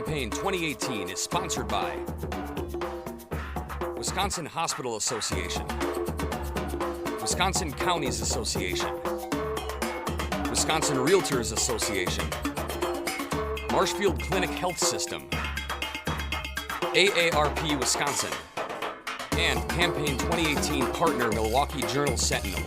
Campaign 2018 is sponsored by Wisconsin Hospital Association, Wisconsin Counties Association, Wisconsin Realtors Association, Marshfield Clinic Health System, AARP Wisconsin, and Campaign 2018 partner Milwaukee Journal-Sentinel.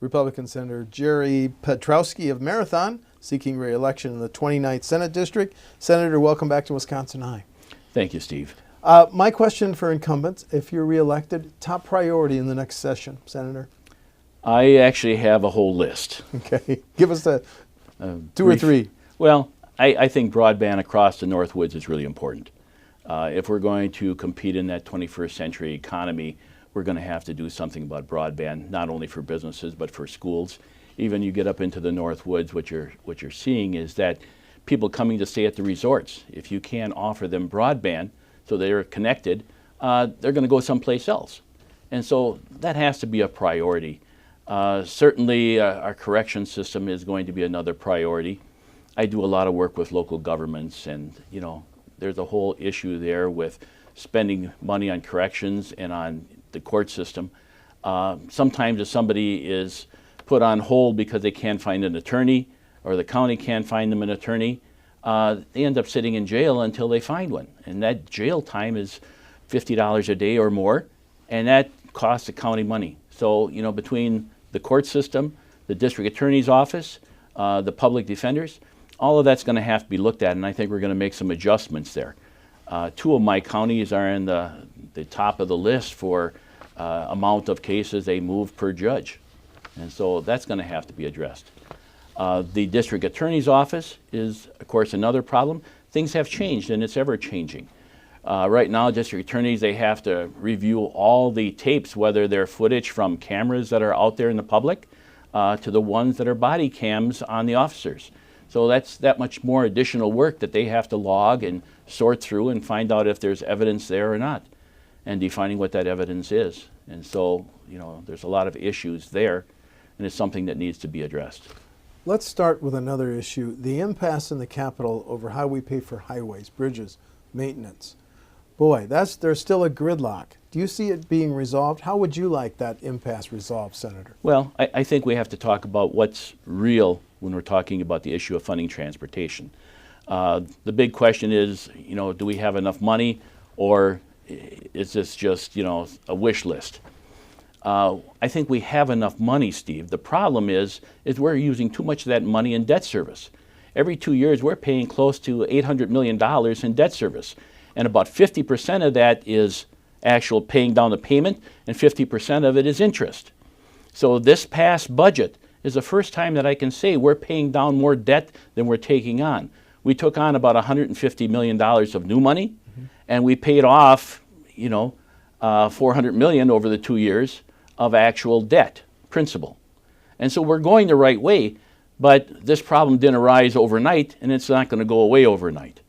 Republican Senator Jerry Petrowski of Marathon, seeking re-election in the 29th Senate District. Senator, welcome back to WisconsinEye. Thank you, Steve. My question for incumbents, if you're re-elected, top priority in the next session, Senator? I actually have a whole list. Okay. Give us the two or three. Well, I think broadband across the Northwoods is really important. If we're going to compete in that 21st century economy, we're going to have to do something about broadband, not only for businesses, but for schools. Even you get up into the Northwoods, what you're seeing is that people coming to stay at the resorts, if you can't offer them broadband so they're connected, they're going to go someplace else. And so that has to be a priority. Certainly, our correction system is going to be another priority. I do a lot of work with local governments, and there's a whole issue there with spending money on corrections and on the court system. Sometimes if somebody is put on hold because they can't find an attorney or the county can't find them an attorney, they end up sitting in jail until they find one. And that jail time is $50 a day or more, and that costs the county money. So, between the court system, the district attorney's office, the public defenders, all of that's going to have to be looked at, and I think we're going to make some adjustments there. Two of my counties are in the top of the list for amount of cases they move per judge. And so that's going to have to be addressed. The district attorney's office is, of course, another problem. Things have changed, and it's ever changing. Right now, district attorneys, they have to review all the tapes, whether they're footage from cameras that are out there in the public to the ones that are body cams on the officers. So that's that much more additional work that they have to log and sort through and find out if there's evidence there or not, and defining what that evidence is. And so, there's a lot of issues there, and it's something that needs to be addressed. Let's start with another issue, the impasse in the Capitol over how we pay for highways, bridges, maintenance. Boy, there's still a gridlock. Do you see it being resolved? How would you like that impasse resolved, Senator? Well, I think we have to talk about what's real when we're talking about the issue of funding transportation. The big question is, do we have enough money, or is this just, a wish list? I think we have enough money, Steve. The problem is we're using too much of that money in debt service. Every 2 years, we're paying close to $800 million in debt service. And about 50% of that is actual paying down the payment, and 50% of it is interest. So this past budget is the first time that I can say we're paying down more debt than we're taking on. We took on about $150 million of new money, and we paid off, $400 million over the 2 years of actual debt, principal. And so we're going the right way, but this problem didn't arise overnight, and it's not going to go away overnight.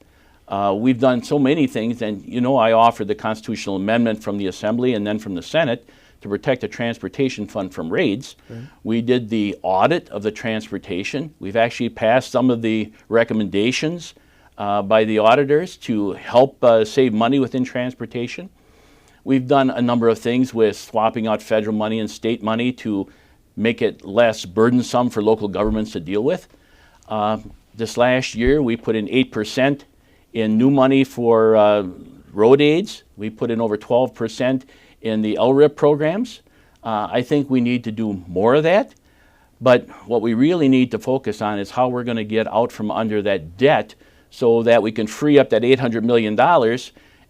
We've done so many things, and I offered the constitutional amendment from the Assembly and then from the Senate to protect the transportation fund from raids. We did the audit of the transportation. We've actually passed some of the recommendations by the auditors to help save money within transportation. We've done a number of things with swapping out federal money and state money to make it less burdensome for local governments to deal with. This last year, we put in 8% in new money for road aids. We put in over 12% in the LRIP programs. I think we need to do more of that. But what we really need to focus on is how we're going to get out from under that debt so that we can free up that $800 million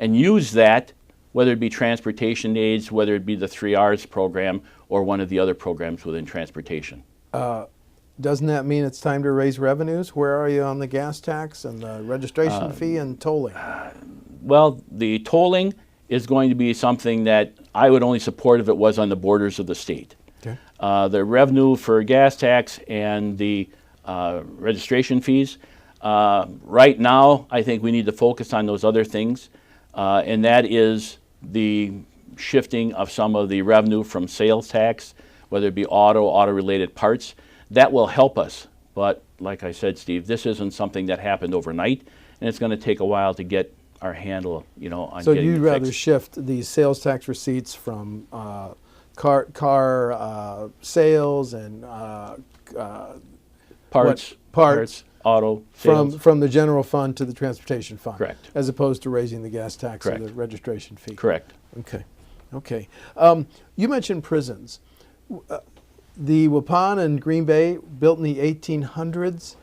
and use that, whether it be transportation aids, whether it be the 3Rs program, or one of the other programs within transportation. Doesn't that mean it's time to raise revenues? Where are you on the gas tax and the registration fee and tolling? Well, the tolling is going to be something that I would only support if it was on the borders of the state. Okay. The revenue for gas tax and the registration fees, right now I think we need to focus on those other things, and that is the shifting of some of the revenue from sales tax whether it be auto-related parts. That will help us. But like I said, Steve, this isn't something that happened overnight, and it's going to take a while to get our handle, on So getting you'd it rather fixed. shift the sales tax receipts from car sales and Parts, auto, sales. from the general fund to the transportation fund. Correct. As opposed to raising the gas tax or Correct. the registration fee. Correct. Okay. Okay. You mentioned prisons. The Waupun and Green Bay, built in the 1800s.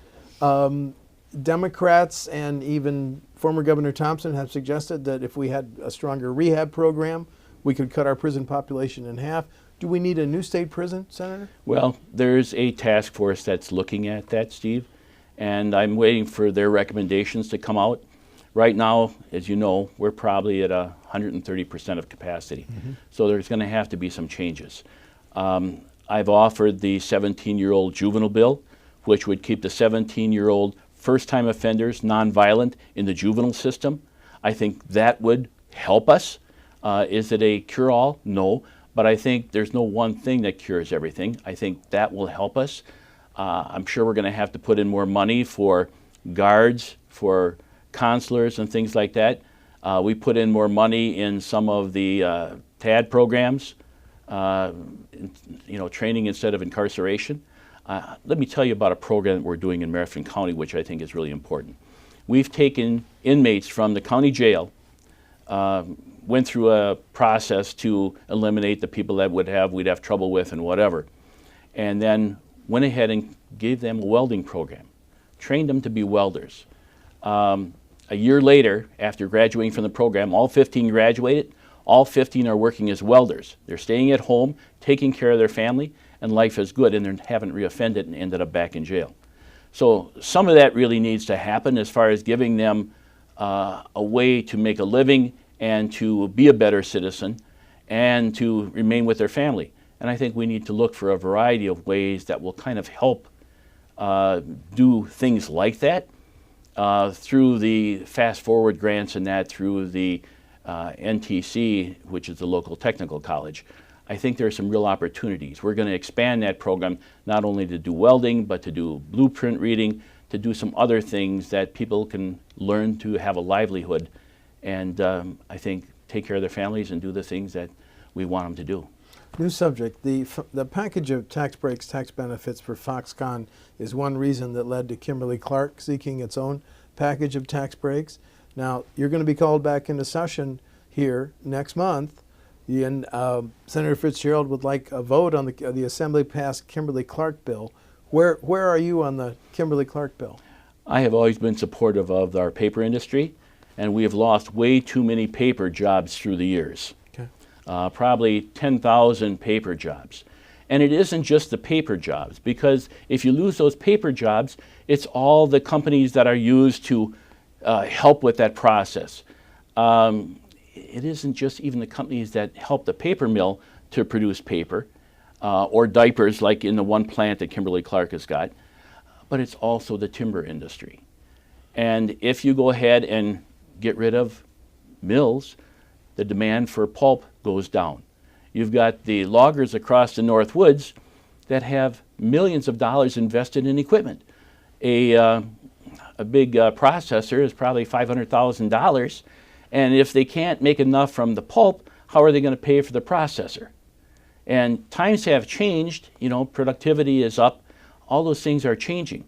Democrats and even former Governor Thompson have suggested that if we had a stronger rehab program, we could cut our prison population in half. Do we need a new state prison, Senator? Well, there's a task force that's looking at that, Steve, and I'm waiting for their recommendations to come out. Right now, as you know, we're probably at 130% of capacity, so there's going to have to be some changes. I've offered the 17-year-old juvenile bill, which would keep the 17-year-old first-time offenders nonviolent in the juvenile system. I think that would help us. Is it a cure-all? No. But I think there's no one thing that cures everything. I think that will help us. I'm sure we're going to have to put in more money for guards, for counselors and things like that. We put in more money in some of the TAD programs, training instead of incarceration. Let me tell you about a program that we're doing in Marion County, which I think is really important. We've taken inmates from the county jail, went through a process to eliminate the people that we'd have trouble with and whatever, and then went ahead and gave them a welding program, trained them to be welders. A year later, after graduating from the program, all 15 graduated. All 15 are working as welders. They're staying at home, taking care of their family, and life is good, and they haven't reoffended and ended up back in jail. So some of that really needs to happen as far as giving them a way to make a living and to be a better citizen and to remain with their family. And I think we need to look for a variety of ways that will kind of help do things like that through the fast forward grants and that through the NTC, which is the local technical college. I think there are some real opportunities. We're going to expand that program not only to do welding, but to do blueprint reading, to do some other things that people can learn to have a livelihood and I think take care of their families and do the things that we want them to do. New subject. The package of tax breaks, tax benefits for Foxconn is one reason that led to Kimberly-Clark seeking its own package of tax breaks. Now, you're going to be called back into session here next month, and Senator Fitzgerald would like a vote on the Assembly-passed Kimberly-Clark bill. Where are you on the Kimberly-Clark bill? I have always been supportive of our paper industry, and we have lost way too many paper jobs through the years. Okay. Probably 10,000 paper jobs. And it isn't just the paper jobs, because if you lose those paper jobs, it's all the companies that are used to help with that process. It isn't just even the companies that help the paper mill to produce paper or diapers like in the one plant that Kimberly-Clark has got, but it's also the timber industry. And if you go ahead and get rid of mills, the demand for pulp goes down. You've got the loggers across the North Woods that have millions of dollars invested in equipment. A big processor is probably $500,000, and if they can't make enough from the pulp, how are they going to pay for the processor? And times have changed, productivity is up, all those things are changing.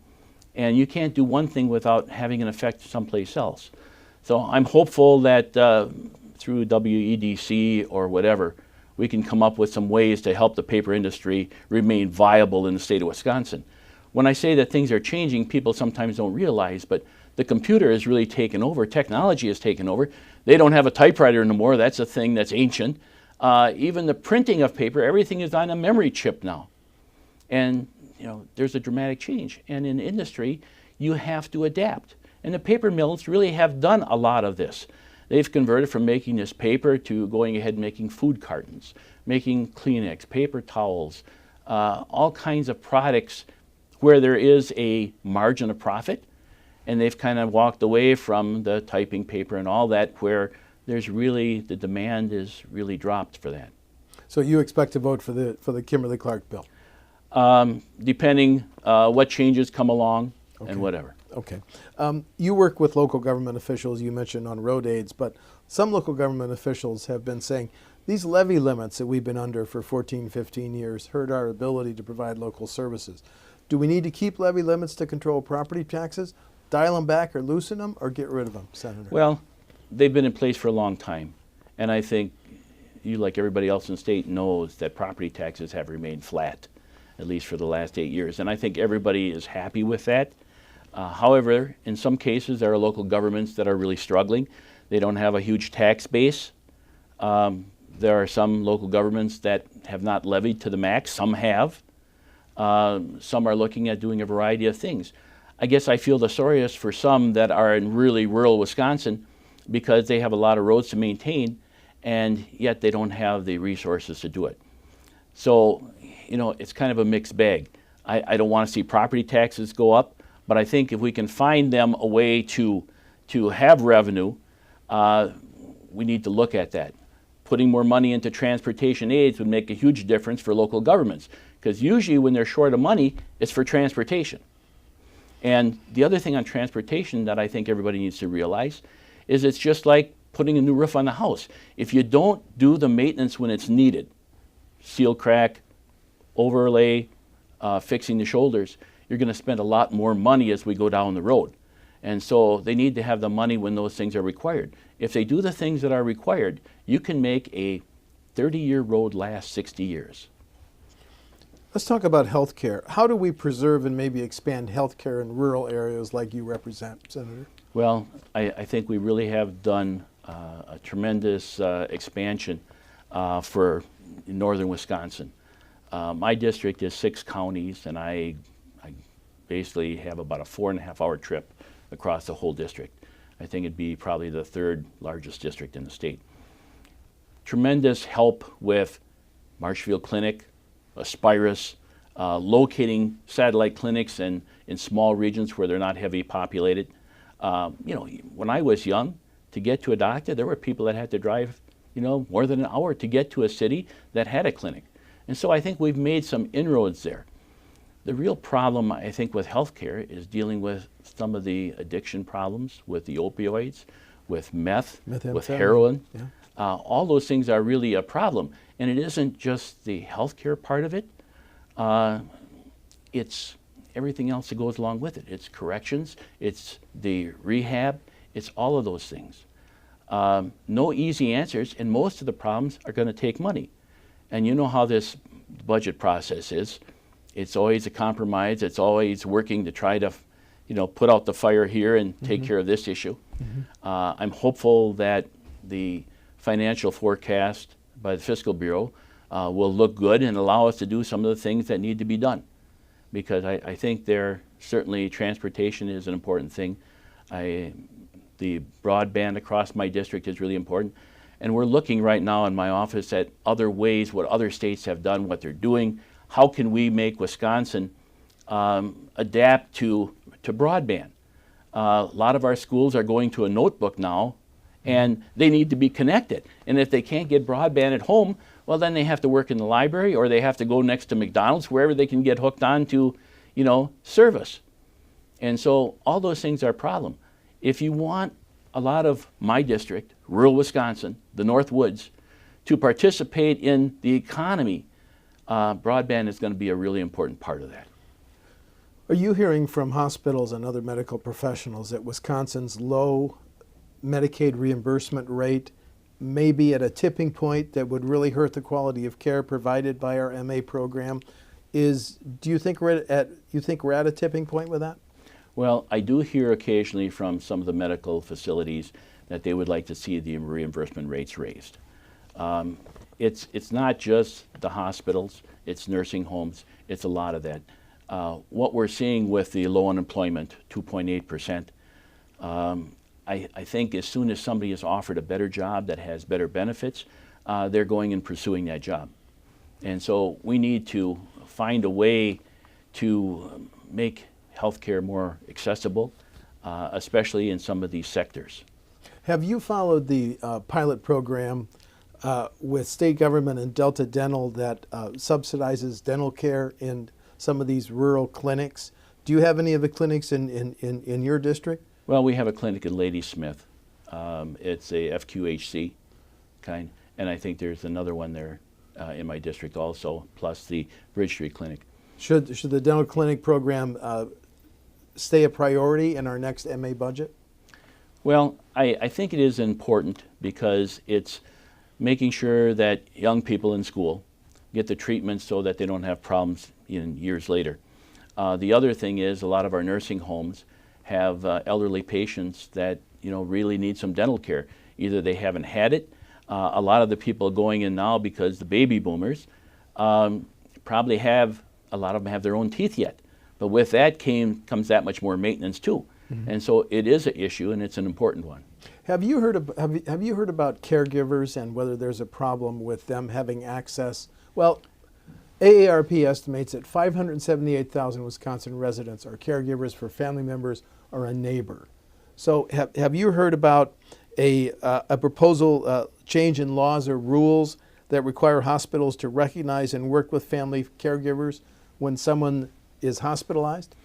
And you can't do one thing without having an effect someplace else. So I'm hopeful that through WEDC or whatever, we can come up with some ways to help the paper industry remain viable in the state of Wisconsin. When I say that things are changing, people sometimes don't realize, but the computer has really taken over. Technology has taken over. They don't have a typewriter anymore. That's a thing that's ancient. Even the printing of paper, everything is on a memory chip now. And there's a dramatic change. And in industry, you have to adapt. And the paper mills really have done a lot of this. They've converted from making this paper to going ahead and making food cartons, making Kleenex, paper towels, all kinds of products where there is a margin of profit. And they've kind of walked away from the typing paper and all that, where there's really, the demand is really dropped for that. So you expect to vote for the Kimberly-Clark bill? Depending what changes come along and whatever. Okay. You work with local government officials, you mentioned on road aids, but some local government officials have been saying these levy limits that we've been under for 14, 15 years hurt our ability to provide local services. Do we need to keep levy limits to control property taxes, dial them back or loosen them, or get rid of them, Senator? Well, they've been in place for a long time, and I think you, like everybody else in the state, knows that property taxes have remained flat, at least for the last 8 years, and I think everybody is happy with that. However, in some cases, there are local governments that are really struggling. They don't have a huge tax base. There are some local governments that have not levied to the max. Some have. Some are looking at doing a variety of things. I guess I feel the sorriest for some that are in really rural Wisconsin because they have a lot of roads to maintain, and yet they don't have the resources to do it. So, you know, it's kind of a mixed bag. I don't want to see property taxes go up, but I think if we can find them a way to have revenue, we need to look at that. Putting more money into transportation aids would make a huge difference for local governments, because usually when they're short of money, it's for transportation. And the other thing on transportation that I think everybody needs to realize is it's just like putting a new roof on the house. If you don't do the maintenance when it's needed, seal crack, overlay, fixing the shoulders, you're going to spend a lot more money as we go down the road. And so they need to have the money when those things are required. If they do the things that are required, you can make a 30-year road last 60 years. Let's talk about health care. How do we preserve and maybe expand health care in rural areas like you represent, Senator? Well, I think we really have done a tremendous expansion for northern Wisconsin. My district is 6 counties, and I basically have about a 4.5-hour trip across the whole district. I think it'd be probably the 3rd largest district in the state. Tremendous help with Marshfield Clinic, Aspirus, locating satellite clinics in small regions where they're not heavily populated. You know, when I was young, to get to a doctor, there were people that had to drive, you know, more than an hour to get to a city that had a clinic. And so I think we've made some inroads there. The real problem, I think, with healthcare is dealing with some of the addiction problems with the opioids, with meth, with heroin. Yeah. All those things are really a problem. And it isn't just the healthcare part of it. It's everything else that goes along with it. It's corrections, it's the rehab, it's all of those things. No easy answers, and most of the problems are going to take money. And you know how this budget process is. It's always a compromise. It's always working to try to, you know, put out the fire here and take care of this issue. I'm hopeful that the financial forecast by the Fiscal Bureau will look good and allow us to do some of the things that need to be done. Because I think certainly transportation is an important thing. The broadband across my district is really important. And we're looking right now in my office at other ways, what other states have done, what they're doing. How can we make Wisconsin adapt to broadband? A lot of our schools are going to a notebook now, and they need to be connected. And if they can't get broadband at home, well, then they have to work in the library, or they have to go next to McDonald's, wherever they can get hooked on to, you know, service. And so all those things are a problem. If you want a lot of my district, rural Wisconsin, the North Woods, to participate in the economy, broadband is going to be a really important part of that. Are you hearing from hospitals and other medical professionals that Wisconsin's low Medicaid reimbursement rate may be at a tipping point that would really hurt the quality of care provided by our MA program? Do you think we're at a tipping point with that? Well, I do hear occasionally from some of the medical facilities that they would like to see the reimbursement rates raised. It's not just the hospitals, it's nursing homes, it's a lot of that. What we're seeing with the low unemployment, 2.8%, I think as soon as somebody is offered a better job that has better benefits, they're going and pursuing that job. And so we need to find a way to make healthcare more accessible, especially in some of these sectors. Have you followed the pilot program with state government and Delta Dental that subsidizes dental care in some of these rural clinics. Do you have any of the clinics in your district? Well, we have a clinic in Ladysmith. It's a FQHC kind, and I think there's another one there in my district also, plus the Bridge Street Clinic. Should the dental clinic program stay a priority in our next MA budget? Well, I think it is important because it's making sure that young people in school get the treatment so that they don't have problems in years later. The other thing is a lot of our nursing homes have elderly patients that really need some dental care. Either they haven't had it. A lot of the people going in now, because the baby boomers probably have, a lot of them have their own teeth yet. But with that comes that much more maintenance too. Mm-hmm. And so it is an issue, and it's an important one. Have you heard about caregivers and whether there's a problem with them having access? Well, AARP estimates that 578,000 Wisconsin residents are caregivers for family members or a neighbor. So have you heard about a proposal change in laws or rules that require hospitals to recognize and work with family caregivers when someone is hospitalized?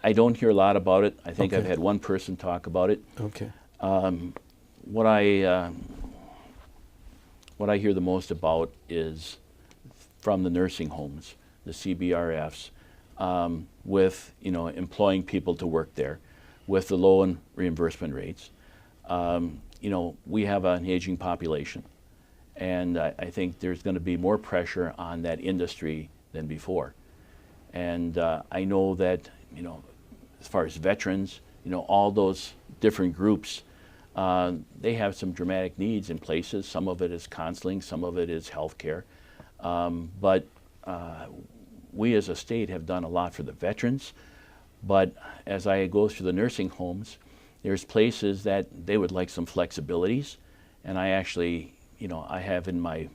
I don't hear a lot about it. I think Okay. I've had one person talk about it. Okay. What I hear the most about is from the nursing homes, the CBRFs, with employing people to work there, with the low reimbursement rates. We have an aging population, and I think there's going to be more pressure on that industry than before. And I know that as far as veterans, all those different groups, they have some dramatic needs in places. Some of it is counseling, some of it is health care. But we as a state have done a lot for the veterans. But as I go through the nursing homes, there's places that they would like some flexibilities. And I actually, I have in my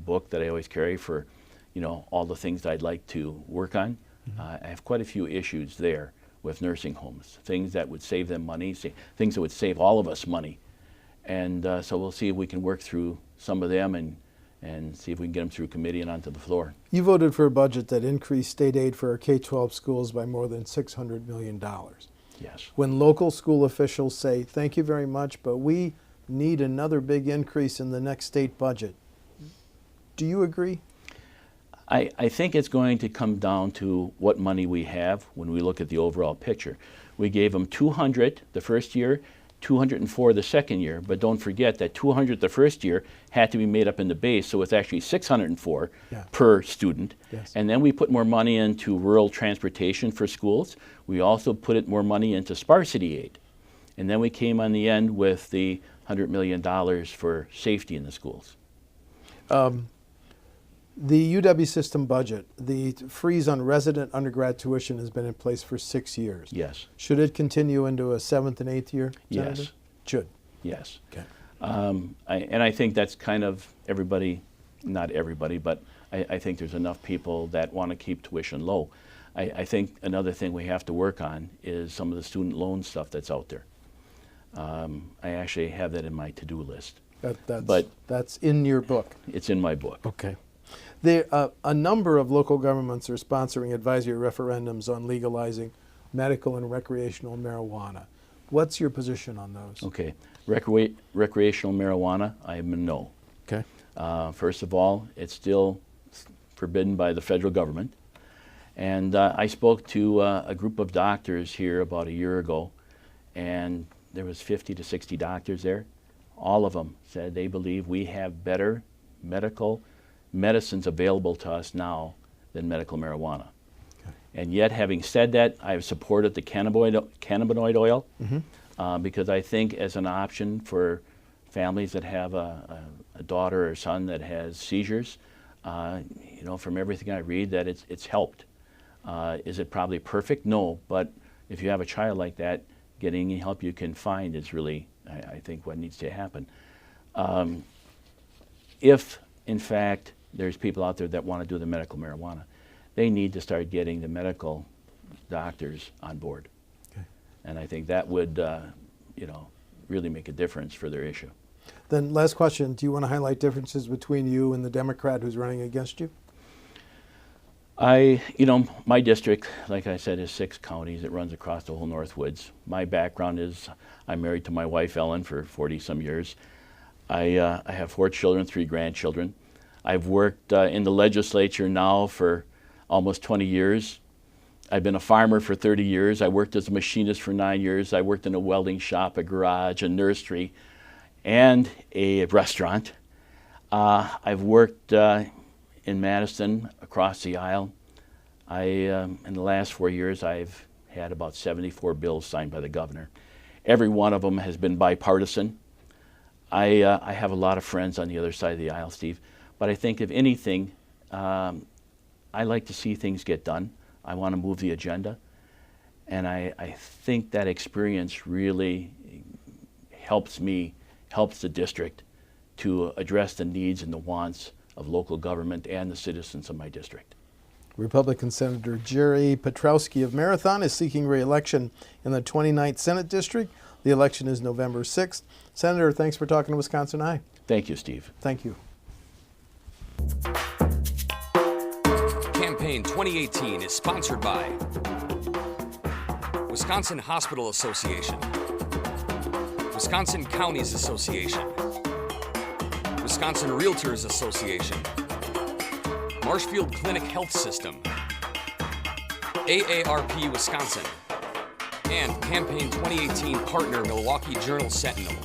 book that I always carry for, all the things that I'd like to work on. Mm-hmm. I have quite a few issues there with nursing homes, things that would save them money, things that would save all of us money. And so we'll see if we can work through some of them and see if we can get them through committee and onto the floor. You voted for a budget that increased state aid for our K-12 schools by more than $600 million. Yes. When local school officials say, thank you very much, but we need another big increase in the next state budget, do you agree? I think it's going to come down to what money we have when we look at the overall picture. We gave them 200 the first year, 204 the second year, but don't forget that 200 the first year had to be made up in the base, so it's actually 604 per student. Yes. And then we put more money into rural transportation for schools. We also put more money into sparsity aid. And then we came on the end with the $100 million for safety in the schools. The UW system budget, the freeze on resident undergrad tuition has been in place for 6 years. Yes. Should it continue into a 7th and 8th year, Senator? Yes. Should. Yes. Okay. I think that's kind of everybody, not everybody, but I think there's enough people that want to keep tuition low. I think another thing we have to work on is some of the student loan stuff that's out there. I actually have that in my to-do list. That's in your book. It's in my book. Okay. A number of local governments are sponsoring advisory referendums on legalizing medical and recreational marijuana. What's your position on those? Okay. Recreational marijuana, I am a no. Okay. First of all, it's still forbidden by the federal government. And I spoke to a group of doctors here about a year ago, and there was 50 to 60 doctors there. All of them said they believe we have better medical medicines available to us now than medical marijuana. Okay. And yet, having said that, I've supported the cannabinoid oil because I think as an option for families that have a daughter or son that has seizures, from everything I read, that it's helped. Is it probably perfect? No, but if you have a child like that, getting any help you can find is really, I think, what needs to happen. If, in fact, there's people out there that want to do the medical marijuana, they need to start getting the medical doctors on board. Okay. And I think that would, really make a difference for their issue. Then last question, do you want to highlight differences between you and the Democrat who's running against you? My district, like I said, is 6 counties. It runs across the whole Northwoods. My background is I'm married to my wife, Ellen, for 40-some years. I have 4 children, 3 grandchildren. I've worked in the legislature now for almost 20 years. I've been a farmer for 30 years. I worked as a machinist for 9 years. I worked in a welding shop, a garage, a nursery, and a restaurant. I've worked in Madison, across the aisle. In the last 4 years, I've had about 74 bills signed by the governor. Every one of them has been bipartisan. I have a lot of friends on the other side of the aisle, Steve, but I think if anything, I like to see things get done. I want to move the agenda, and I think that experience really helps the district to address the needs and the wants of local government and the citizens of my district. Republican Senator Jerry Petrowski of Marathon is seeking re-election in the 29th Senate District. The election is November 6th. Senator, thanks for talking to WisconsinEye. Thank you, Steve. Thank you. Campaign 2018 is sponsored by Wisconsin Hospital Association, Wisconsin Counties Association, Wisconsin Realtors Association, Marshfield Clinic Health System, AARP Wisconsin, and Campaign 2018 partner Milwaukee Journal Sentinel.